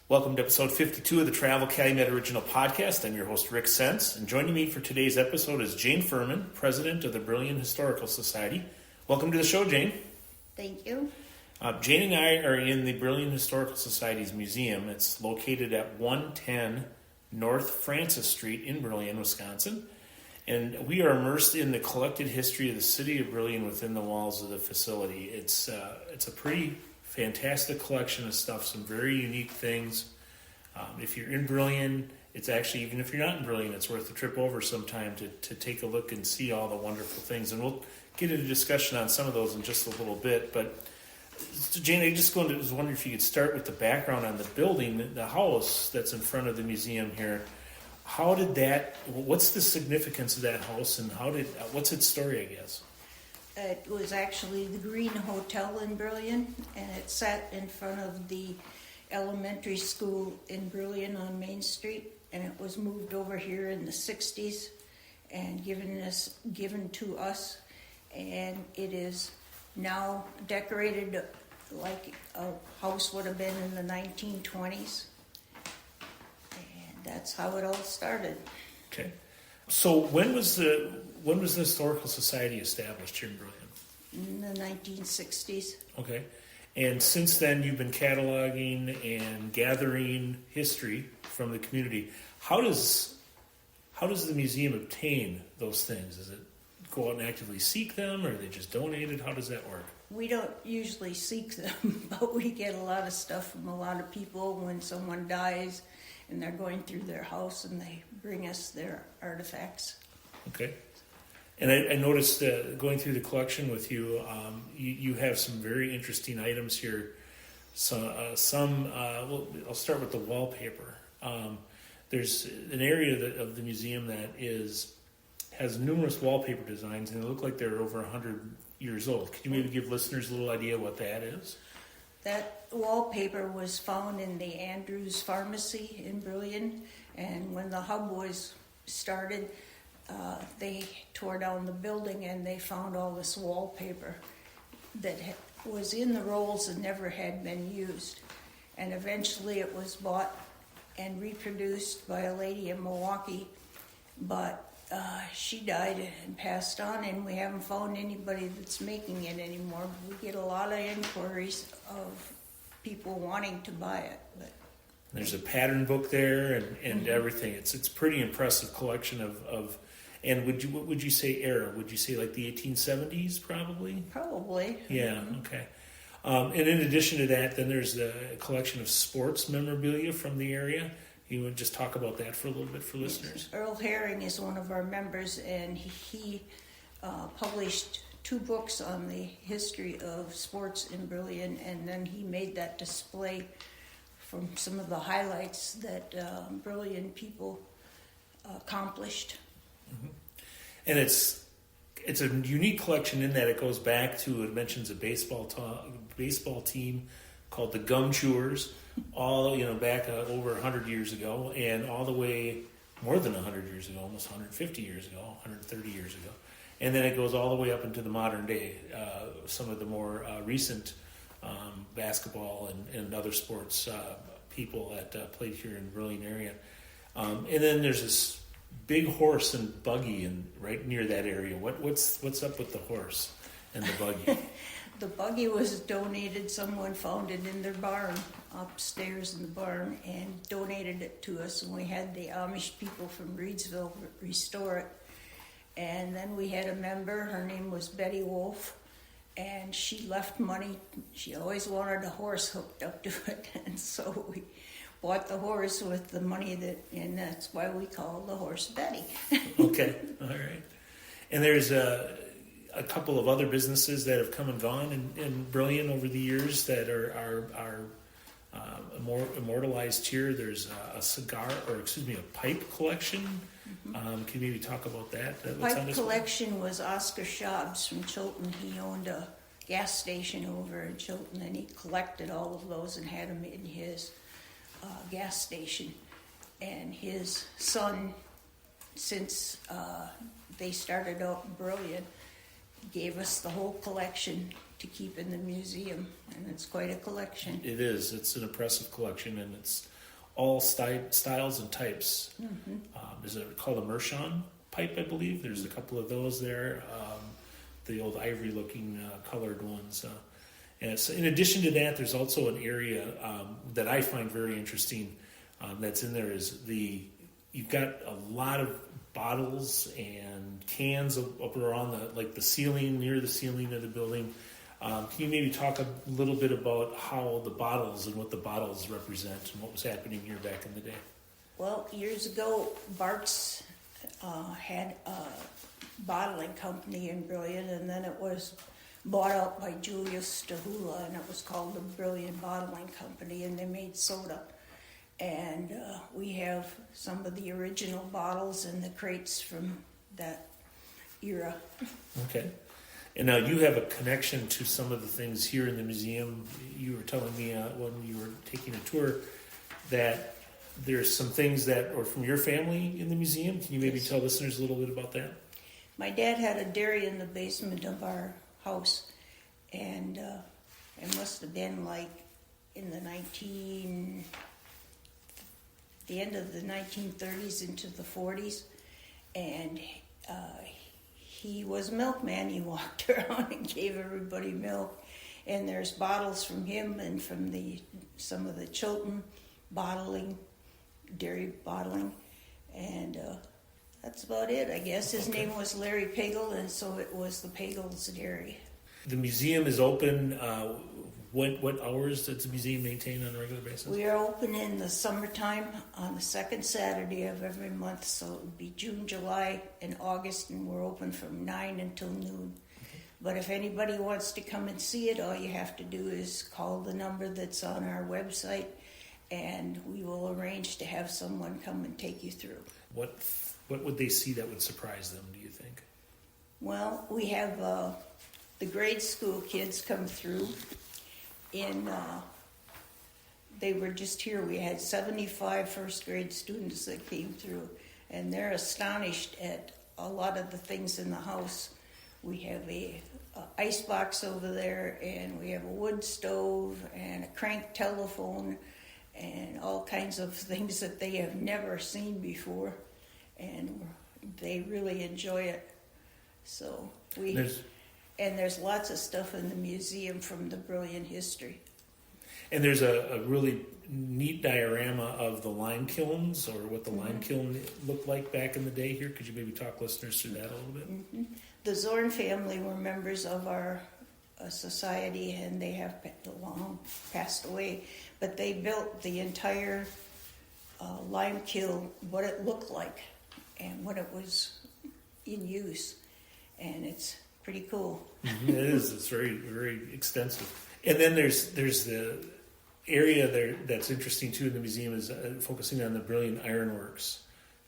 Welcome to episode 52 of the Travel Calumet Original Podcast. I'm your host, Rick Sense, and joining me for today's episode is Jane Fuhrmann, president of the Brillion Historical Society. Welcome to the show, Jane. Thank you. Jane and I are in the Brillion Historical Society's museum. It's located at 110 North Francis Street in Brillion, Wisconsin. And we are immersed in the collected history of the city of Brillion within the walls of the facility. It's a pretty fantastic collection of stuff, some very unique things. If you're in Brillion, it's actually, even if you're not in Brillion, it's worth a trip over sometime to take a look and see all the wonderful things. And we'll get into discussion on some of those in just a little bit. But Jane, I was wondering if you could start with the background on the building, the house that's in front of the museum here. What's the significance of that house, and what's its story, I guess? It was actually the Green Hotel in Brillion, and it sat in front of the elementary school in Brillion on Main Street, and it was moved over here in the 60s and given to us, and it is now decorated like a house would have been in the 1920s. That's how it all started. Okay. So when was the Historical Society established here in Brillion? In the 1960s. Okay. And since then you've been cataloging and gathering history from the community. How does the museum obtain those things? Does it go out and actively seek them, or are they just donated? How does that work? We don't usually seek them, but we get a lot of stuff from a lot of people when someone dies and they're going through their house and they bring us their artifacts. Okay. And I noticed going through the collection with you, you have some very interesting items here. I'll start with the wallpaper. There's an area of the museum that has numerous wallpaper designs, and they look like they're over 100 years old. Can you maybe give listeners a little idea what that is? That wallpaper was found in the Andrews Pharmacy in Brillion, and when the hub was started, they tore down the building and they found all this wallpaper that was in the rolls and never had been used. And eventually it was bought and reproduced by a lady in Milwaukee, but she died and passed on, and we haven't found anybody that's making it anymore. We get a lot of inquiries of people wanting to buy it. But there's a pattern book there and everything. It's a pretty impressive collection of. And what would you say era? Would you say like the 1870s probably? Probably. Yeah. Okay. And in addition to that, then there's the collection of sports memorabilia from the area. You would just talk about that for a little bit for listeners. Yes. Earl Herring is one of our members, and he published 2 books on the history of sports in Brillion, and then he made that display from some of the highlights that Brillion people accomplished. Mm-hmm. And it's a unique collection in that it goes back to, it mentions a baseball team called the Gum Chewers, all back over 100 years ago, and all the way more than 100 years ago, almost 150 years ago, 130 years ago, and then it goes all the way up into the modern day. Some of the more recent basketball and other sports people that played here in the Brillion area, and then there's this big horse and buggy right near that area. What's up with the horse and the buggy? The buggy was donated. Someone found it in their barn, upstairs in the barn, and donated it to us. And we had the Amish people from Reedsville restore it. And then we had a member, her name was Betty Wolf, and she left money. She always wanted a horse hooked up to it. And so we bought the horse with the money and that's why we call the horse Betty. Okay, all right. And there's a couple of other businesses that have come and gone in Brillion over the years that are more immortalized here. There's a pipe collection. Mm-hmm. Can you maybe talk about that? The pipe collection was Oscar Schaub's from Chilton. He owned a gas station over in Chilton, and he collected all of those and had them in his gas station. And his son, since they started out in Brillion, gave us the whole collection to keep in the museum, and it's quite a collection. It is. It's an impressive collection, and it's all styles and types. There's a called a Mershon pipe, I believe. There's a couple of those there. The old ivory-looking colored ones. And so in addition to that, there's also an area that I find very interesting that's in there is you've got a lot of bottles and cans up around the ceiling, near the ceiling of the building. Can you maybe talk a little bit about how the bottles and what the bottles represent and what was happening here back in the day? Well, years ago, Bart's had a bottling company in Brillion, and then it was bought out by Julius Stahula, and it was called the Brillion Bottling Company, and they made soda. And we have some of the original bottles and the crates from that era. Okay. And now you have a connection to some of the things here in the museum. You were telling me when you were taking a tour that there's some things that are from your family in the museum. Can you maybe tell listeners a little bit about that? My dad had a dairy in the basement of our house, and it must have been like in the end of the 1930s into the 40s, and he was a milkman. He walked around and gave everybody milk, and there's bottles from him and from some of the Chilton bottling, dairy bottling, and that's about it, I guess. His name was Larry Pagel, and so it was the Pagel's Dairy. The museum is open. What hours does the museum maintain on a regular basis? We are open in the summertime on the second Saturday of every month, so it would be June, July, and August, and we're open from 9 until noon. But if anybody wants to come and see it, all you have to do is call the number that's on our website, and we will arrange to have someone come and take you through. What would they see that would surprise them, do you think? Well, we have the grade school kids come through. They were just here. We had 75 first grade students that came through, and they're astonished at a lot of the things in the house. We have a ice box over there, and we have a wood stove and a crank telephone and all kinds of things that they have never seen before, and they really enjoy it. So there's lots of stuff in the museum from the Brillion history. And there's a really neat diorama of the lime kilns, or what the lime kiln looked like back in the day here. Could you maybe talk listeners through that a little bit? Mm-hmm. The Zorn family were members of our society, and they have long passed away. But they built the entire lime kiln, what it looked like, and when it was in use. And it's pretty cool. It is. It's very, very extensive. And then there's the area there that's interesting too in the museum is focusing on the Brillion Ironworks.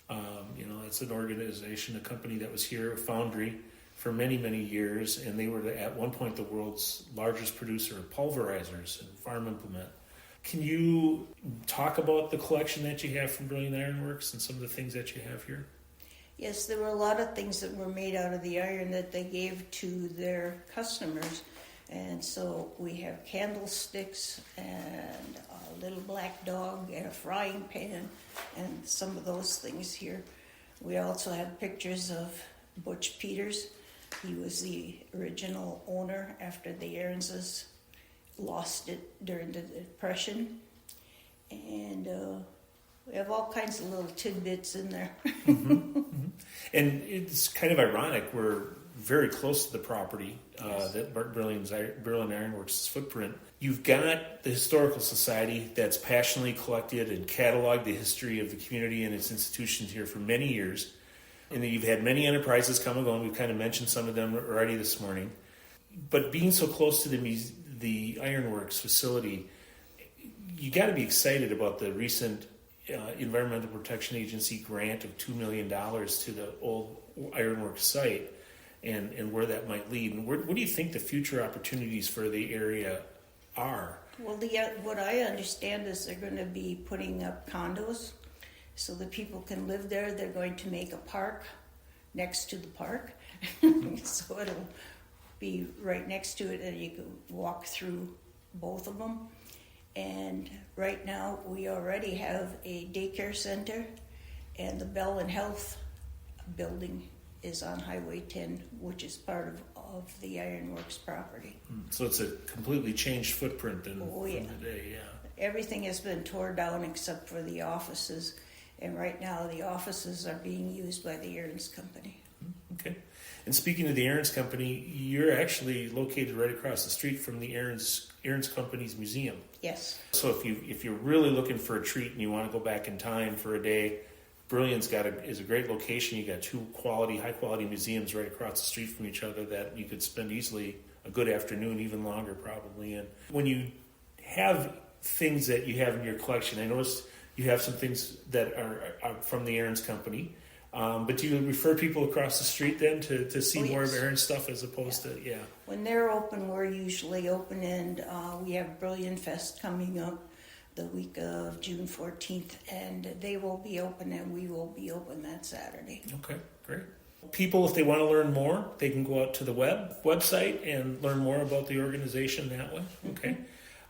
It's an organization, a company that was here, a foundry, for many, many years, and they were at one point the world's largest producer of pulverizers and farm implement. Can you talk about the collection that you have from Brillion Ironworks and some of the things that you have here? Yes, there were a lot of things that were made out of the iron that they gave to their customers. And so we have candlesticks and a little black dog and a frying pan and some of those things here. We also have pictures of Butch Peters. He was the original owner after the Aaronses lost it during the Depression. And we have all kinds of little tidbits in there. And it's kind of ironic. We're very close to the property that Brillion Ironworks' footprint. You've got the Historical Society that's passionately collected and cataloged the history of the community and its institutions here for many years. And you've had many enterprises come and go, and we've kind of mentioned some of them already this morning. But being so close to the Ironworks facility, you got to be excited about the recent Environmental Protection Agency grant of $2 million to the old Ironworks site and where that might lead. And what do you think the future opportunities for the area are? Well, what I understand is they're going to be putting up condos so that people can live there. They're going to make a park next to the park. So it'll be right next to it, and you can walk through both of them. And right now, we already have a daycare center, and the Bell and Health building is on Highway 10, which is part of the Ironworks property. So it's a completely changed footprint from the day, Everything has been torn down except for the offices, and right now the offices are being used by the Aaron's Company. Okay. And speaking of the Aaron's Company, you're actually located right across the street from the Aaron's Company's museum. Yes. So if you're really looking for a treat and you want to go back in time for a day, Brillion's is a great location. You got two high quality museums right across the street from each other that you could spend easily a good afternoon, even longer probably. And when you have things that you have in your collection, I noticed you have some things that are from the Aaron's Company. But do you refer people across the street then to see more of Aaron's stuff as opposed to, When they're open, we're usually open, and we have Brillion Fest coming up the week of June 14th, and they will be open and we will be open that Saturday. Okay, great. People, if they want to learn more, they can go out to the website and learn more about the organization that way. Okay.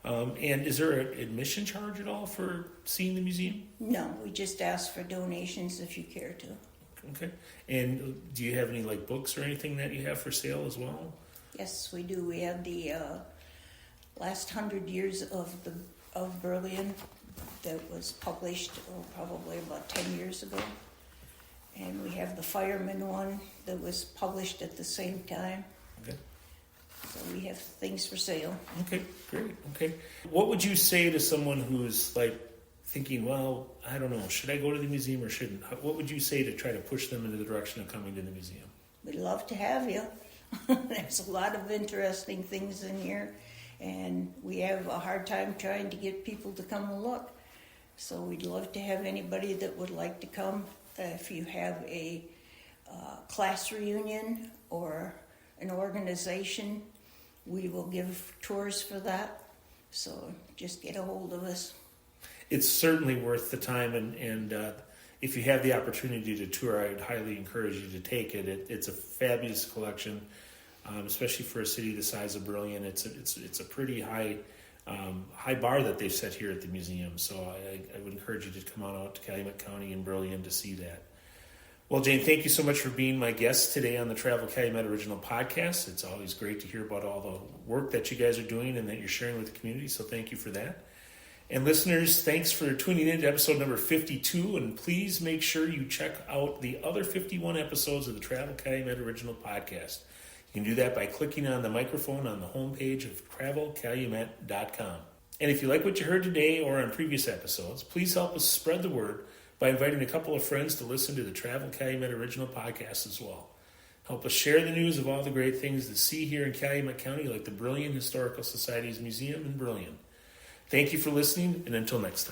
And is there an admission charge at all for seeing the museum? No, we just ask for donations if you care to. Okay. And do you have any books or anything that you have for sale as well? Yes, we do. We have the last 100 years of Brillion that was published probably about 10 years ago. And we have the fireman one that was published at the same time. Okay. So we have things for sale. Okay, great. Okay. What would you say to someone who's thinking, well, I don't know, should I go to the museum or shouldn't? What would you say to try to push them into the direction of coming to the museum? We'd love to have you. There's a lot of interesting things in here, and we have a hard time trying to get people to come and look. So we'd love to have anybody that would like to come. If you have a class reunion or an organization, we will give tours for that. So just get a hold of us. It's certainly worth the time, and if you have the opportunity to tour, I'd highly encourage you to take it. It's a fabulous collection, especially for a city the size of Brillion. It's a pretty high bar that they've set here at the museum. So I would encourage you to come on out to Calumet County and Brillion to see that. Well, Jane, thank you so much for being my guest today on the Travel Calumet Original Podcast. It's always great to hear about all the work that you guys are doing and that you're sharing with the community, so thank you for that. And listeners, thanks for tuning in to episode number 52, and please make sure you check out the other 51 episodes of the Travel Calumet Original Podcast. You can do that by clicking on the microphone on the homepage of travelcalumet.com. And if you like what you heard today or on previous episodes, please help us spread the word by inviting a couple of friends to listen to the Travel Calumet Original Podcast as well. Help us share the news of all the great things to see here in Calumet County, like the Brillion Historical Society's Museum in Brillion. Thank you for listening, and until next time.